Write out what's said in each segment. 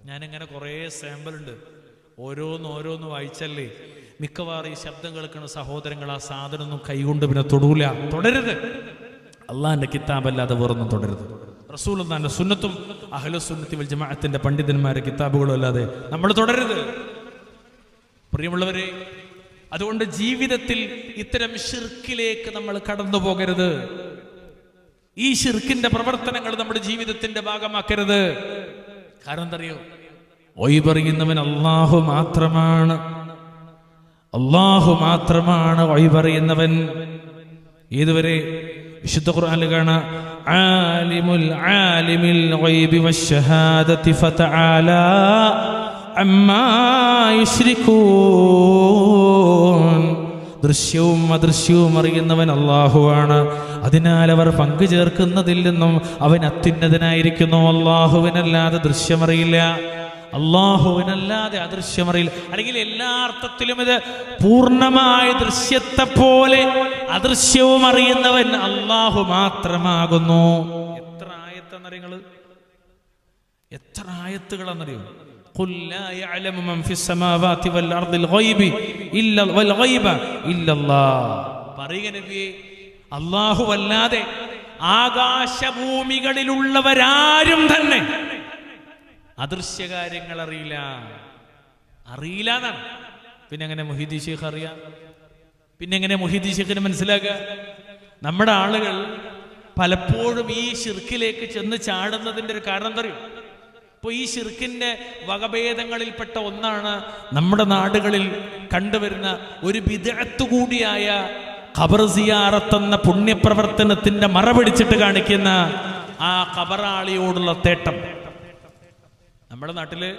ഞാനിങ്ങനെ കുറേ സാമ്പിൾ ഉണ്ട്, ഓരോന്ന് വായിച്ചല്ലേ മിക്കവാറും ഈ ശബ്ദം കേൾക്കുന്ന സഹോദരങ്ങൾ ആ സാധനമൊന്നും കൈകൊണ്ട് പിന്നെ തൊടരുത്. അള്ളാഹിന്റെ കിതാബല്ലാതെ വേറൊന്നും തൊടരുത്. റസൂലുള്ളാഹിന്റെ സുന്നത്തും അഹ്ലുസുന്നത്തി വൽ ജമാഅത്തിന്റെ പണ്ഡിതന്മാരുടെ കിതാബുകളും അല്ലാതെ നമ്മൾ തൊടരുത്. പ്രിയമുള്ളവരെ, അതുകൊണ്ട് ജീവിതത്തിൽ ഇത്തരം ശിർക്കിലേക്ക് നമ്മൾ കടന്നു പോകരുത്. ഈ ശിർക്കിന്റെ പ്രവർത്തനങ്ങൾ നമ്മുടെ ജീവിതത്തിന്റെ ഭാഗമാക്കരുത്. കാരണം എന്തറിയോ? ഒയ് പറയുന്നവൻ അല്ലാഹു മാത്രമാണ് ഒയ് പറയുന്നവൻ. ഇതുവരെ വിശുദ്ധ ഖുർആനിൽ കാണാം, ആലിമിൽ ഗൈബി വശഹാദതി ഫതആലാ അമ്മാ യുശ്രികൂൻ. ദൃശ്യവും അദൃശ്യവും അറിയുന്നവൻ അല്ലാഹുവാണ്. അതിനാൽ അവർ പങ്കു ചേർക്കുന്നതിൽ നിന്നും അവൻ അത്യുന്നതനായിരിക്കുന്നു. അല്ലാഹുവിനല്ലാതെ ദൃശ്യമറിയില്ല, അല്ലാഹുവിനല്ലാതെ അദൃശ്യമറിയില്ല. അല്ലെങ്കിൽ എല്ലാ അർത്ഥത്തിലും ഇത് പൂർണ്ണമായ ദൃശ്യത്തെ പോലെ അദൃശ്യവും അറിയുന്നവൻ അല്ലാഹു മാത്രമാകുന്നു. എത്ര ആയത്താണെന്നറിയോ? എത്ര ആയത്തുകളാണെന്നറിയോ? ഖുൽ ലാ യഅലമു മൻ ഫിസ് സമാവാതി വൽ അർദിൽ ഗൈബി വൽ ഗൈബ ഇല്ലല്ലാഹ്. പറയുക നബിയേ, അല്ലാഹു അല്ലാതെ ആകാശഭൂമികളിലുള്ളവരാരും തന്നെ അദൃശ്യകാര്യങ്ങൾ അറിയില്ല എന്നാണ്. പിന്നെ എങ്ങനെ മുഹീദ്ദീൻ ശൈഖ് അറിയാം? പിന്നെ എങ്ങനെ മുഹീദ്ദീൻ ശൈഖിനെ മനസ്സിലാക്കുക? നമ്മുടെ ആളുകൾ പലപ്പോഴും ഈ ശിർക്കിലേക്ക് ചെന്ന് ചാടുന്നതിൻ്റെ ഒരു കാരണം അറിയും. ഇപ്പോൾ ഈ ശിർക്കിന്റെ വകഭേദങ്ങളിൽപ്പെട്ട ഒന്നാണ് നമ്മുടെ നാടുകളിൽ കണ്ടുവരുന്ന ഒരു ബിദ്അത്ത് കൂടിയായ ഖബർ സിയാറത്ത് എന്ന പുണ്യപ്രവർത്തനത്തിന്റെ മറ പിടിച്ചിട്ട് കാണിക്കുന്ന ആ ഖബറാളിയോടുള്ള തേട്ടം. നമ്മുടെ നാട്ടില്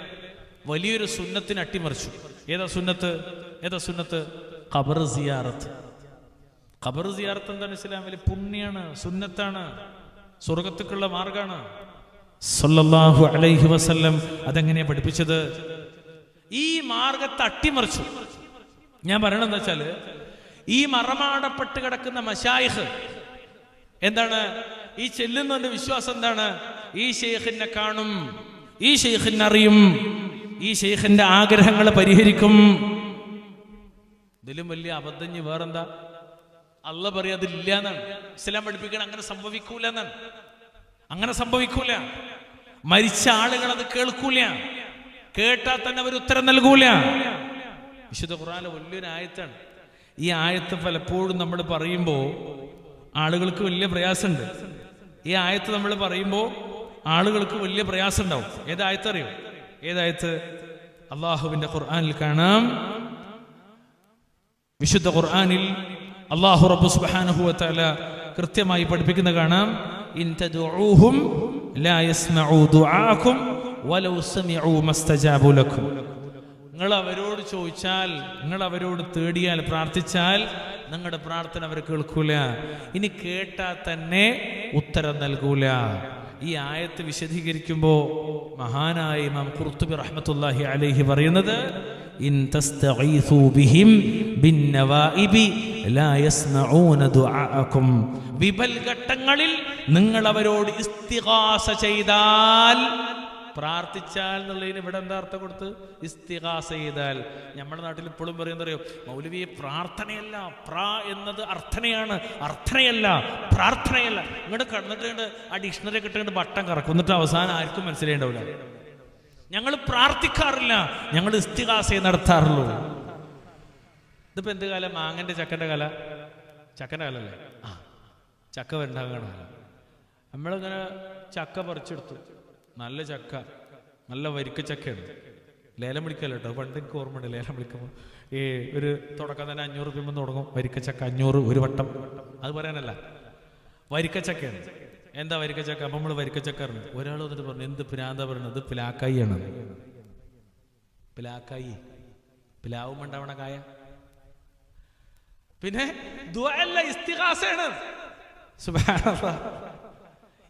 വലിയൊരു സുന്നത്തിന് അട്ടിമറിച്ചു. ഏതാ സുന്നത്ത്? ഖബർ സിയാറത്ത്. ഖബർ സിയാറത്ത് എന്താണ്? ഇസ്ലാമിലെ പുണ്യാണ്, സുന്നത്താണ്, സ്വർഗത്തേക്കുള്ള മാർഗാണ്. സല്ലല്ലാഹു അലൈഹി വസല്ലം അതെങ്ങനെയാ പഠിപ്പിച്ചത്? ഈ മാർഗത്തെ അട്ടിമറിച്ചു. ഞാൻ പറയണെന്ന് വെച്ചാല്, ഈ മറമാടപ്പെട്ട് കിടക്കുന്ന മശായിഖ് എന്താണ് ഈ ചെല്ലുന്നതിന്റെ വിശ്വാസം എന്താണ്? ഈ ശൈഖിനെ കാണും, ഈ ശൈഖിനെ അറിയും, ഈ ശൈഖിന്റെ ആഗ്രഹങ്ങൾ പരിഹരിക്കും. ഇതിലും വലിയ അബദ്ധം വേറെന്താ? അള്ളാഹ് പറയാ അതില്ല എന്നാണ്. ഇസ്ലാം പഠിപ്പിക്കണം അങ്ങനെ സംഭവിക്കൂല എന്നാണ്. അങ്ങനെ സംഭവിക്കൂല. മരിച്ച ആളുകൾ അത് കേൾക്കൂല, കേട്ടാൽ തന്നെ അവർ ഉത്തരം നൽകൂല. വിശുദ്ധ ഖുർആനിലെ വലിയൊരു ആയത്താണ്. ഈ ആയത്ത് പലപ്പോഴും നമ്മൾ പറയുമ്പോൾ ആളുകൾക്ക് വലിയ പ്രയാസമുണ്ട്. ഈ ആയത്ത് നമ്മൾ പറയുമ്പോൾ ആളുകൾക്ക് വലിയ പ്രയാസം ഉണ്ടാവും. ഏതായത്ത് അറിയോ? ഏതായത്ത്? അള്ളാഹുവിന്റെ ഖുർആനിൽ കാണാം, വിശുദ്ധ ഖുർആനിൽ അല്ലാഹു റബ്ബ് സുബ്ഹാനഹു വ തആല കൃത്യമായി പഠിപ്പിക്കുന്ന കാണാം, ഇൻ തദഊഹും ലാ യസ്മഉ ദുആഅകും വലൗ സമിഉ മസ്തജാബു ലക്കും. നിങ്ങൾ അവരോട് ചോദിച്ചാൽ, നിങ്ങൾ അവരോട് തേടിയാൽ, പ്രാർത്ഥിച്ചാൽ നിങ്ങളുടെ പ്രാർത്ഥന അവർ കേൾക്കൂല, ഇനി കേട്ടാൽ തന്നെ ഉത്തരം നൽകൂല. ഈ ആയത്ത് വിശദീകരിക്കുമ്പോൾ മഹാനായ ഇമാം ഖുർത്തുബി റഹ്മത്തുള്ളാഹി അലൈഹി പറയുന്നത്, ഇൻ തസ്തഗീസു ബിഹിം ബിന്നവാഇബി ലാ യസ്മഊന ദുആഅകും. വിബൽ ഘട്ടങ്ങളിൽ നിങ്ങൾ അവരോട് ഇസ്തിഗാസ ചെയ്താൽ, പ്രാർത്ഥിച്ചാൽ എന്നുള്ളതിന് ഇവിടെ എന്താ അർത്ഥം കൊടുത്ത്? ഇസ്തിഗാസ ചെയ്താൽ. നമ്മുടെ നാട്ടിൽ ഇപ്പോഴും പറയുന്നത് അറിയോ? മൗലവിയെ പ്രാർത്ഥനയല്ല, എന്നത് അർത്ഥനയാണ്, അർത്ഥനയല്ല പ്രാർത്ഥനയല്ല. ഇങ്ങോട്ട് കടന്നിട്ട് ആ ഡിക്ഷണറി കിട്ടുകൊണ്ട് വട്ടം കറക്കും, എന്നിട്ട് അവസാനം ആർക്കും മനസ്സിലായിണ്ടാവില്ല. ഞങ്ങൾ പ്രാർത്ഥിക്കാറില്ല, ഞങ്ങൾ ഇസ്തിഗാസയെ നടത്താറുള്ളൂ. ഇതിപ്പോ എന്ത് കാലം? മാങ്ങന്റെ ചക്കന്റെ കാല? ചക്കന്റെ കാലല്ലേ? ചക്ക വരണ്ടാകണ. നമ്മളിങ്ങനെ ചക്ക പറിച്ചെടുത്തു, നല്ല ചക്ക, നല്ല വരിക്ക ചക്കയാണ്. ലേലം വിളിക്കല്ലോ കേട്ടോ. പണ്ട് എനിക്ക് ഓർമ്മയുണ്ട്, ലേലം വിളിക്കുമ്പോൾ ഈ ഒരു തുടക്കം തന്നെ 500 രൂപ തുടങ്ങും. വരിക്കച്ചക്ക 500 ഒരു വട്ടം. അത് പറയാനല്ല, വരിക്കച്ചക്കയാണ്. എന്താ വരിക്കച്ചക്ക? അപ്പം നമ്മൾ വരിക്കച്ചക്ക അറിഞ്ഞു. ഒരാൾ വന്നിട്ട് പറഞ്ഞു, എന്ത് പ്രാന്താ പറയുന്നത്? പിലാക്കായി ആണ്. പിലാക്കായി, പിലാവും ഉണ്ടാവണ കായ. പിന്നെ ദുആഅല്ല, ഇസ്തിഗാസയാണ്. സുബ്ഹാനല്ലാഹ്.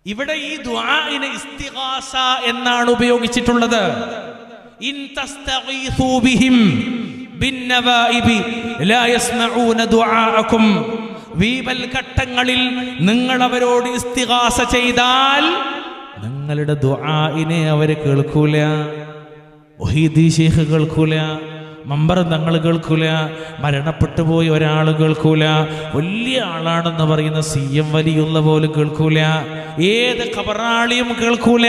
ഇവിടെ ഈ ദുആഇനെ ഇസ്തിഗാസ എന്നാണ് ഉപയോഗിച്ചിട്ടുള്ളത്. ഇൻ തസ്തഗീസു ബിഹിം ബിന്നവാഇബി ലാ യസ്മഊന ദുആഅകും. വീബൽ ഘട്ടങ്ങളിൽ നിങ്ങൾ അവരോട് ഇസ്തിഗാസ ചെയ്താൽ നിങ്ങളുടെ ദുആഇനെ അവർ കേൾക്കൂല. വഹീദി ശൈഖ് കേൾക്കൂല, മമ്പർ തങ്ങൾ കേൾക്കൂല, മരണപ്പെട്ടു പോയി ഒരാൾ കേൾക്കൂല, വലിയ ആളാണെന്ന് പറയുന്ന CM വലിയുള്ള പോലും കേൾക്കൂല, ഏത് ഖബറാളിയും കേൾക്കൂല.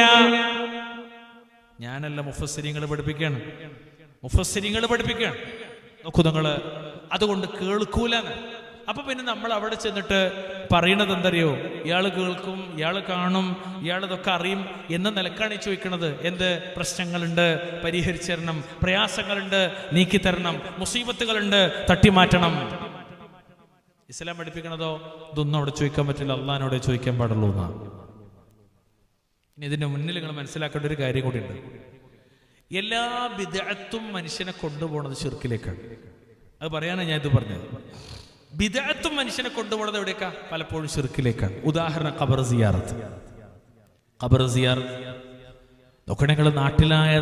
ഞാനല്ല, മുഫസ്സിരിങ്ങൾ പഠിപ്പിക്കുകയാണ്, മുഫസ്സിരിങ്ങൾ പഠിപ്പിക്കുകയാണ്. നോക്കൂ നിങ്ങള്, അതുകൊണ്ട് കേൾക്കൂല. അപ്പൊ പിന്നെ നമ്മൾ അവിടെ ചെന്നിട്ട് പറയണത് എന്തറിയോ? ഇയാൾ കേൾക്കും, ഇയാൾ കാണും, ഇയാൾ ഇതൊക്കെ അറിയും എന്ന നിലക്കാണ് ഈ ചോദിക്കണത്. എന്ത് പ്രശ്നങ്ങളുണ്ട്, പരിഹരിച്ചു തരണം, പ്രയാസങ്ങളുണ്ട്, നീക്കിത്തരണം, മുസീബത്തുകളുണ്ട്, തട്ടിമാറ്റണം. ഇസ്ലാം പഠിപ്പിക്കണതോ ഇതൊന്നും അവിടെ ചോദിക്കാൻ പറ്റില്ല, അള്ളാഹിനോടെ ചോദിക്കാൻ പാടുള്ളൂ എന്നാണ്. ഇനി ഇതിന് മുന്നിൽ നിങ്ങൾ മനസ്സിലാക്കേണ്ട ഒരു കാര്യം കൂടിയുണ്ട്. എല്ലാ ബിദ്അത്തും മനുഷ്യനെ കൊണ്ടുപോകുന്നത് ശിർക്കിലേക്കാണ്. അത് പറയാനാണ് ഞാൻ ഇത് പറഞ്ഞത്. ബിദ്അത്തും മനുഷ്യനെ കൊണ്ടുപോകുന്നത് എവിടേക്കാ? പലപ്പോഴും ശിർക്കിലേക്കാണ്. ഉദാഹരണം ഖബർ സിയാറത്ത്. ഖബർ സിയാറത്ത് നോക്കണേ, നിങ്ങൾ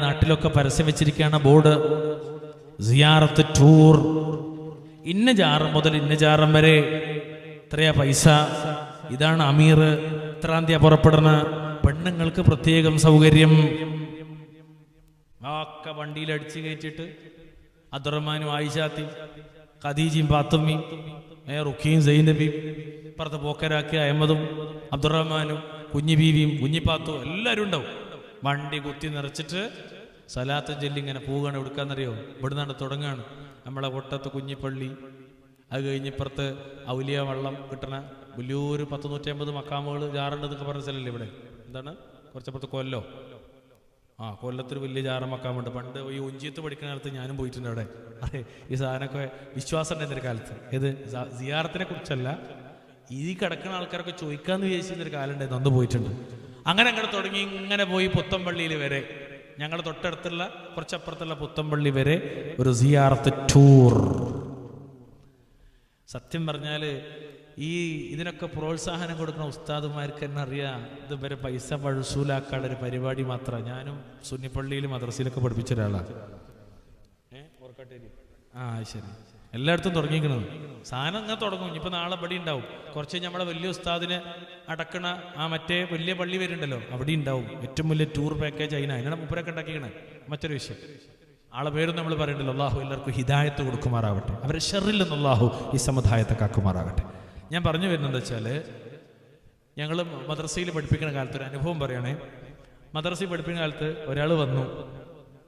നാട്ടിലൊക്കെ പരസ്യം വെച്ചിരിക്കുകയാണ് ബോർഡ്, സിയാറത്ത് ടൂർ, ഇന്ന ജാറം മുതൽ ഇന്ന ജാറം വരെ ഇത്രയാ പൈസ, ഇതാണ് അമീർ, ഇത്രാം തീയതി പുറപ്പെടുന്ന, പെണ്ണുങ്ങൾക്ക് പ്രത്യേകം സൗകര്യം. ഒക്കെ വണ്ടിയിൽ അടിച്ചു കയറ്റിട്ട് അബ്ദുറഹ്മാനും ആയിഷാത്തിയും ഖദീജയും ഫാത്തിമയും റുഖിയും സൈനബിയും ഇപ്പുറത്ത് പോക്കരാക്കിയ അഹമ്മദും അബ്ദുറഹ്മാനും കുഞ്ഞി ബീവിയും കുഞ്ഞിപ്പാത്തും എല്ലാവരും ഉണ്ടാവും. വണ്ടി കുത്തി നിറച്ചിട്ട് സലാത്ത് ചൊല്ലി ഇങ്ങനെ പോവുകയാണ്. എടുക്കാന്നറിയോ? ഇവിടുന്നാണ് തുടങ്ങുകയാണ്. നമ്മളെ കൊട്ടത്ത് കുഞ്ഞിപ്പള്ളി, അത് കഴിഞ്ഞിപ്പുറത്ത് ഔലിയ വള്ളം കിട്ടണ വലിയൊരു 100-150 മക്കാമുകൾ ജാറുണ്ടെന്നൊക്കെ പറഞ്ഞ സ്ഥലമല്ലേ ഇവിടെ? എന്താണ് കുറച്ചപ്പുറത്ത് കൊല്ലോ, കൊല്ലത്തിൽ വലിയ ജാറ മക്കാമുണ്ട്. പണ്ട് ഈ ഉഞ്ചിയത്ത് പഠിക്കുന്ന കാലത്ത് ഞാനും പോയിട്ടുണ്ട് അവിടെ. അതെ, ഈ സാധനമൊക്കെ വിശ്വാസം ഉണ്ടായിരുന്നൊരു കാലത്ത്. ഏത് സിയാറത്തിനെ കുറിച്ചല്ല, ഈ കിടക്കുന്ന ആൾക്കാരൊക്കെ ചോദിക്കാന്ന് വിചാരിച്ചിരുന്നൊരു കാലം ഉണ്ടായിരുന്നു, അന്ന് പോയിട്ടുണ്ട്. അങ്ങനെ തുടങ്ങി ഇങ്ങനെ പോയി പുത്തമ്പള്ളിയിൽ വരെ, ഞങ്ങളുടെ തൊട്ടടുത്തുള്ള കുറച്ചപ്പുറത്തുള്ള പുത്തമ്പള്ളി വരെ ഒരു സിയാറത്ത് ടൂർ. സത്യം പറഞ്ഞാൽ ഇതിനൊക്കെ പ്രോത്സാഹനം കൊടുക്കുന്ന ഉസ്താദുമാർക്ക് തന്നെ അറിയാം, ഇത് വരെ പൈസ വഴസൂലാക്കാനുള്ള ഒരു പരിപാടി മാത്രമാണ്. ഞാനും സുന്നിപ്പള്ളിയിലും മദ്രസയിലൊക്കെ പഠിപ്പിച്ച ഒരാളാണ്. ശരി, എല്ലായിടത്തും തുടങ്ങിയിരിക്കുന്നത് സാധനം ഇങ്ങനെ തുടങ്ങും. ഇനിയിപ്പോൾ നാളെ പടി ഉണ്ടാവും. കുറച്ച് നമ്മളെ വലിയ ഉസ്താദിനെ അടക്കണ മറ്റേ വലിയ പള്ളി വരുന്നുണ്ടല്ലോ, അവിടെ ഉണ്ടാവും ഏറ്റവും വലിയ ടൂർ പാക്കേജ്. അതിനാണ് മുപ്പരൊക്കെ ഉണ്ടാക്കിക്കണേ. മറ്റൊരു വിഷയം, ആളെ പേരും നമ്മൾ പറയണ്ടല്ലോ. അള്ളാഹു എല്ലാവർക്കും ഹിദായത്ത് കൊടുക്കുമാറാവട്ടെ, അവരെ ഷെറിൽ നിന്ന് അള്ളാഹു ഈ സമുദായത്തെ കാക്കുമാറാകട്ടെ. ഞാൻ പറഞ്ഞു വരുന്നത് വെച്ചാൽ, ഞങ്ങൾ മദ്രസയിൽ പഠിപ്പിക്കുന്ന കാലത്ത് ഒരു അനുഭവം പറയണേ. മദ്രസയിൽ പഠിപ്പിക്കുന്ന കാലത്ത് ഒരാൾ വന്നു.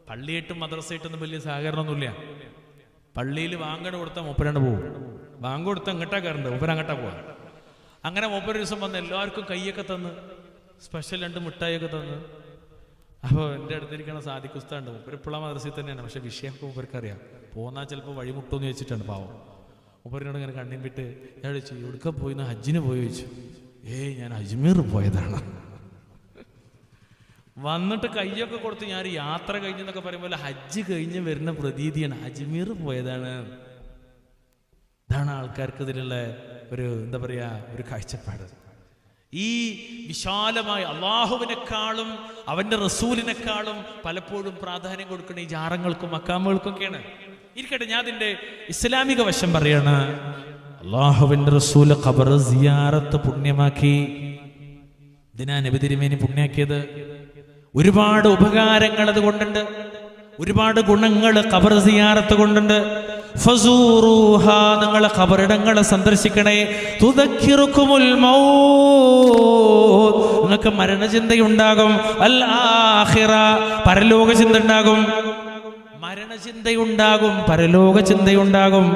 പള്ളിയായിട്ടും മദ്രസയായിട്ടൊന്നും വലിയ സഹകരണമൊന്നുമില്ല. പള്ളിയിൽ വാങ്കട് കൊടുത്താൽ മൂപ്പരാണ്ട് പോകും, വാങ്ക് കൊടുത്താൽ ഇങ്ങോട്ടാ കയറണ്ട്, മൂപ്പര അങ്ങോട്ടാ പോവാ. അങ്ങനെ മൂപ്പര ദിവസം വന്ന് എല്ലാവർക്കും കൈയൊക്കെ തന്ന്, സ്പെഷ്യൽ 2 മിഠായിയൊക്കെ തന്ന്. അപ്പോൾ എൻ്റെ അടുത്തിരിക്കണ സാദിഖുസ്താണ്ട്, മൂപ്പര് ഇപ്പോഴാണ് മദ്രസയിൽ തന്നെയാണ്. പക്ഷെ വിഷയമൊക്കെ മൂപ്പർക്കറിയാം, പോന്നാൽ ചിലപ്പോൾ വഴിമുട്ടോന്ന് ചോദിച്ചിട്ടാണ് പാവം. മൂപ്പരിനോട് ഇങ്ങനെ കണ്ണിൻ വിട്ട് ഞാൻ ചോദിച്ചു, എവിടുക്ക പോയിന്ന്? ഹജ്ജിന് പോയി ചോദിച്ചു. ഞാൻ അജ്മീർ പോയതാണ്. വന്നിട്ട് കയ്യൊക്കെ കൊടുത്ത് ഞാൻ യാത്ര കഴിഞ്ഞെന്നൊക്കെ പറയുമ്പോൾ ഹജ്ജ് കഴിഞ്ഞ് വരുന്ന പ്രതീതിയാണ്. അജ്മീർ പോയതാണ്. ഇതാണ് ആൾക്കാർക്ക് ഇതിലുള്ള ഒരു എന്താ പറയുക, ഒരു കാഴ്ചപ്പാട്. ഈ വിശാലമായ അള്ളാഹുവിനെക്കാളും അവന്റെ റസൂലിനെക്കാളും പലപ്പോഴും പ്രാധാന്യം കൊടുക്കുന്ന ഈ ജാറങ്ങൾക്കും മക്കാമുകൾക്കൊക്കെയാണ്. ഇരിക്കട്ടെ, ഞാൻ അതിന്റെ ഇസ്ലാമിക വശം പറയാണ്. അള്ളാഹുവിന്റെ റസൂൽ ഖബർ സിയാറത്ത് പുണ്യമാക്കി. ഇതിനാ നബി തിരുമേനി പുണ്യാക്കിയത്. ഒരുപാട് ഉപകാരങ്ങൾ അതുകൊണ്ടുണ്ട്, ഒരുപാട് ഗുണങ്ങൾ ഖബർ സിയാറത്ത് കൊണ്ടുണ്ട്. ഫസൂറുഹാ, നിങ്ങൾ ഖബറിടങ്ങളെ സന്ദർശിക്കണേ. തുദക്കിറുകുമുൽ മൗത്ത്, നിങ്ങൾക്ക് മരണചിന്തയുണ്ടാകും. അൽ ആഖിറ, പരലോക ചിന്ത ഉണ്ടാകും. മരണചിന്തയുണ്ടാകും, പരലോക ചിന്തയുണ്ടാകും.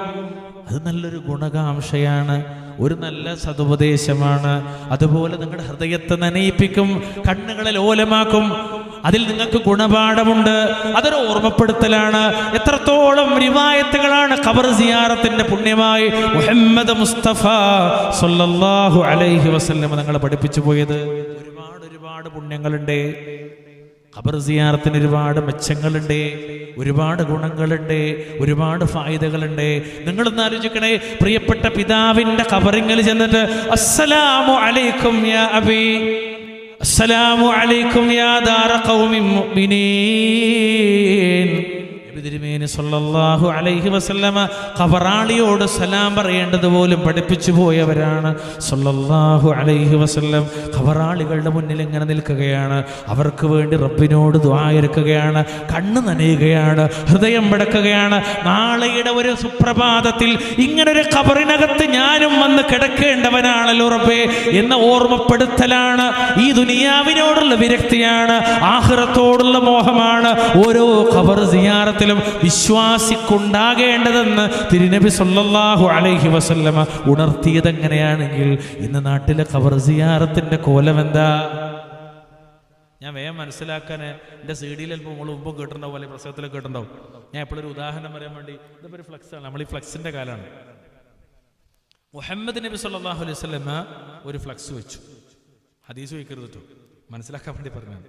അത് നല്ലൊരു ഗുണകാംക്ഷയാണ്, ഒരു നല്ല സതുപദേശമാണ്. അതുപോലെ നിങ്ങളുടെ ഹൃദയത്തെ നനയിപ്പിക്കും, കണ്ണുകളെ ലോലമാക്കും. അതിൽ നിങ്ങൾക്ക് ഗുണപാഠമുണ്ട്, അതൊരു ഓർമ്മപ്പെടുത്തലാണ്. എത്രത്തോളം റിവായത്തുകളാണ് ഖബർ സിയാറത്തിന്റെ പുണ്യമായി മുഹമ്മദ് മുസ്തഫ സല്ലല്ലാഹു അലൈഹി വസല്ലം തങ്ങളെ പഠിപ്പിച്ചു പോയത്. ഒരുപാട് പുണ്യങ്ങളുണ്ട് ഖബർ സിയാറത്തിന്, ഒരുപാട് മെച്ചങ്ങളുണ്ട്, ഒരുപാട് ഗുണങ്ങളുണ്ട്, ഒരുപാട് ഫായിദകളുണ്ട്. നിങ്ങളൊന്ന് ആലോചിക്കണേ, പ്രിയപ്പെട്ട പിതാവിന്റെ ഖബറിൽ ചെന്നിട്ട് അസ്സലാമു അലൈക്കും യാ അബി, അസ്സലാമു അലൈക്കും യാ ദാറ ഖൗമിൻ മുഅ്മിനീൻ. നബി തിരുമേനി സല്ലല്ലാഹു അലൈഹി വസല്ലമ ഖബറാളിയോട് സലാം പറയേണ്ടത് പോലും പഠിപ്പിച്ചു പോയവരാണ് സല്ലല്ലാഹു അലൈഹി വസല്ലം. ഖബറാളികളുടെ മുന്നിൽ ഇങ്ങനെ നിൽക്കുകയാണ്, അവർക്ക് വേണ്ടി റബ്ബിനോട് ദുആ ഇരക്കുകയാണ്, കണ്ണ് നനയുകയാണ്, ഹൃദയം പിടക്കുകയാണ്. നാളെയുടെ ഒരു സുപ്രഭാതത്തിൽ ഇങ്ങനൊരു ഖബറിനകത്ത് ഞാനും വന്ന് കിടക്കേണ്ടവനാണല്ലോ റബ്ബേ എന്ന ഓർമ്മപ്പെടുത്തലാണ്. ഈ ദുനിയാവിനോടുള്ള വിരക്തിയാണ്, ആഖിറത്തോടുള്ള മോഹമാണ് ഓരോ ഖബർ സിയാറത്തിലും വിശ്വാസിക്കുണ്ടാകേണ്ടതെന്ന് തിരുനബി സല്ലല്ലാഹു അലൈഹി വസല്ലമ ഉണർത്തിയത് എങ്ങനെയാണെങ്കിൽ ഇന്ന് നാട്ടിലെ ഖബർ സിയാറത്തിന്റെ കോലം എന്താ? ഞാൻ വേഗം മനസ്സിലാക്കാൻ എൻ്റെ CD-യിൽ അല്പം മുമ്പും കേട്ടിട്ടുണ്ടാവും, അല്ലെങ്കിൽ പ്രസംഗത്തിൽ കേട്ടിട്ടുണ്ടാവും. ഞാൻ എപ്പോഴൊരു ഉദാഹരണം പറയാൻ വേണ്ടി, ഇതിപ്പോൾ ഒരു ഫ്ലക്സാണ്, നമ്മൾ ഈ ഫ്ലക്സിൻ്റെ കാലമാണ്. മുഹമ്മദ് നബി സല്ലല്ലാഹു അലൈഹി വസല്ലമ ഒരു ഫ്ലക്സ് വെച്ചു. ഹദീസ് വയ്ക്കരുത് കേട്ടോ, മനസ്സിലാക്കാൻ വേണ്ടി പറഞ്ഞു.